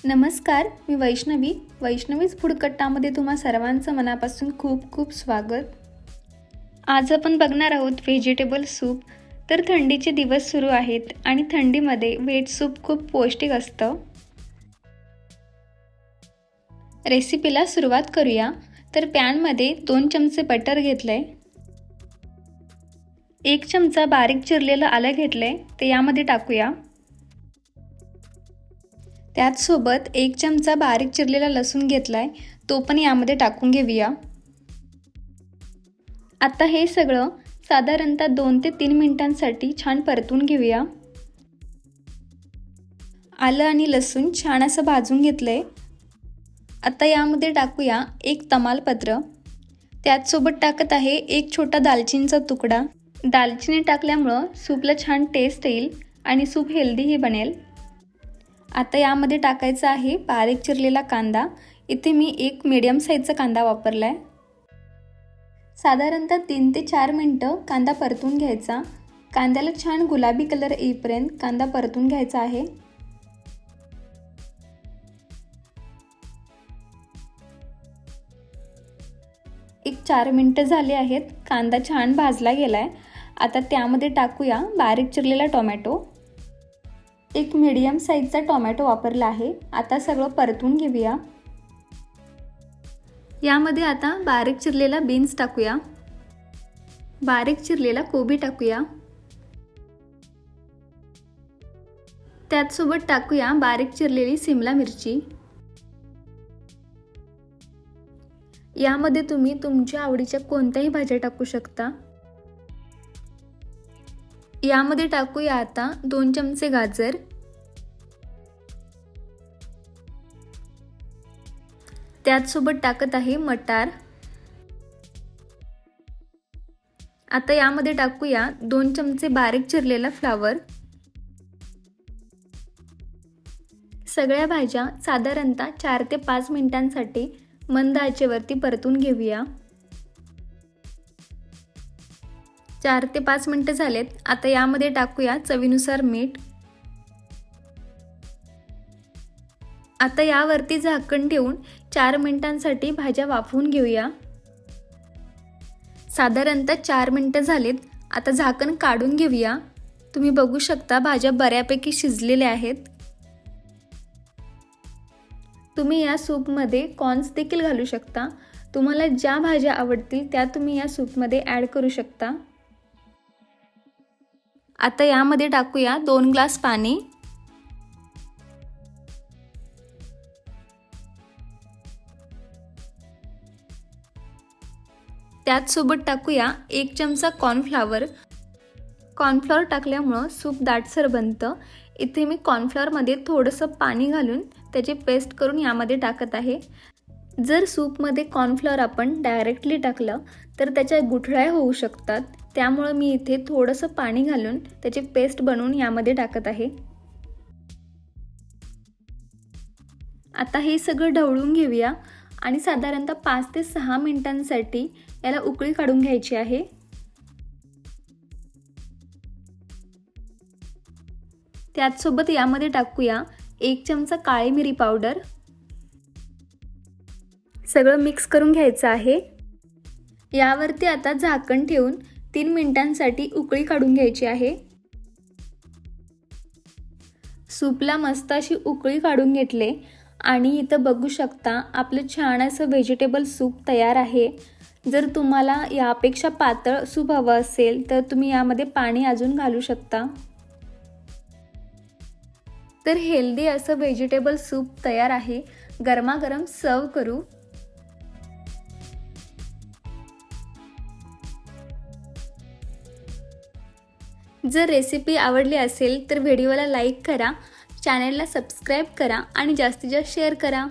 नमस्कार, मी वैष्णवीज फूडकट्टामध्ये तुम्हा सर्वांचं मनापासून खूप खूप स्वागत. आज आपण बघणार आहोत व्हेजिटेबल सूप. तर थंडीचे दिवस सुरू आहेत आणि थंडीमध्ये व्हेज सूप खूप पौष्टिक असतं. रेसिपीला सुरुवात करूया. तर पॅनमध्ये 2 चमचे बटर घेतलंय. 1 चमचा बारीक चिरलेलं आलं घेतलंय, ते यामध्ये टाकूया. त्याचसोबत 1 चमचा बारीक चिरलेला लसूण घेतलाय, तो पण यामध्ये टाकून घेऊया. आता हे सगळं साधारणतः 2 ते 3 मिनिटांसाठी छान परतून घेऊया. आलं आणि लसूण छान असं भाजून घेतलंय. आता यामध्ये टाकूया 1 तमालपत्र. त्याचसोबत टाकत आहे 1 छोटा दालचिनीचा तुकडा. दालचिनी टाकल्यामुळं सूपला छान टेस्ट येईल आणि सूप हेल्दीही बनेल. आता यामध्ये टाकायचा आहे बारीक चिरलेला कांदा. इथे मी 1 मीडियम साईजचा कांदा वापरला आहे. साधारणतः 3 ते 4 मिनटं कांदा परतून घ्यायचा. कांद्याला छान गुलाबी कलर येईपर्यंत कांदा परतून घ्यायचा आहे. एक 4 मिनटं झाले आहेत. कांदा छान भाजला गेलाय. आता त्यामध्ये टाकूया बारीक चिरलेला टोमॅटो. 1 मीडियम साईजचा टोमॅटो वापरला आहे. आता सगळं परतून घेऊया. यामध्ये आता बारीक चिरलेला बीन्स टाकूया. बारीक चिरलेला कोबी टाकूया. त्याचसोबत टाकूया बारीक चिरलेली सिमला मिरची. यामध्ये तुम्ही तुमच्या आवडीच्या कोणत्याही भाज्या टाकू शकता. यामध्ये टाकूया आता 2 चमचे गाजर. त्याचसोबत टाकत आहे मटार. आता यामध्ये टाकूया 2 चमचे बारीक चिरलेला फ्लावर. सगळ्या भाज्या साधारणतः 4 ते 5 मिनिटांसाठी मंद आचेवरती परतून घेऊया. 4 ते 5 मिनिटं झालेत. आता यामध्ये टाकूया चवीनुसार मीठ. आता यावरती झाकण ठेवून 4 मिनिटांसाठी भाज्या वाफवून घेऊया. साधारणतः 4 मिनिटं झालेत. आता झाकण काढून घेऊया. तुम्ही बघू शकता भाज्या बऱ्यापैकी शिजलेल्या आहेत. तुम्ही या सूपमध्ये कॉर्न्स देखील घालू शकता. तुम्हाला ज्या भाज्या आवडतील त्या तुम्ही या सूपमध्ये ॲड करू शकता. आता यामध्ये टाकूया 2 ग्लास पाणी. त्याचसोबत टाकूया 1 चमचा कॉर्नफ्लॉवर. कॉर्नफ्लॉवर टाकल्यामुळं सूप दाटसर बनतं. इथे मी कॉर्नफ्लॉवरमध्ये थोडंसं पाणी घालून त्याची पेस्ट करून यामध्ये टाकत आहे. जर सूपमध्ये कॉर्नफ्लॉवर आपण डायरेक्टली टाकलं तर त्याच्या गुठळ्या होऊ शकतात. त्यामुळं मी इथे थोडंसं पाणी घालून त्याची पेस्ट बनवून यामध्ये टाकत आहे. आता हे सगळं ढवळून घेऊया आणि साधारणतः 5 ते 6 मिनिटांसाठी याला उकळी काढून घ्यायची आहे. त्याचसोबत यामध्ये टाकूया 1 चमचा काळी मिरी पावडर. सगळं मिक्स करून घ्यायचं आहे. यावरती आता झाकण ठेवून 3 मिनिटांसाठी उकळी काढून घ्यायची आहे. सूपला मस्त अशी उकळी काढून घेतले आणि इथं बघू शकता आपलं छान असं व्हेजिटेबल सूप तयार आहे. जर तुम्हाला यापेक्षा पातळ सूप हवं असेल तर तुम्ही यामध्ये पाणी अजून घालू शकता. तर हेल्दी असं व्हेजिटेबल सूप तयार आहे. गरमागरम सर्व करू. जर रेसिपी आवडली असेल तर व्हिडिओला लाईक करा, चॅनलला सबस्क्राईब करा आणि जास्तीत जास्त शेअर करा.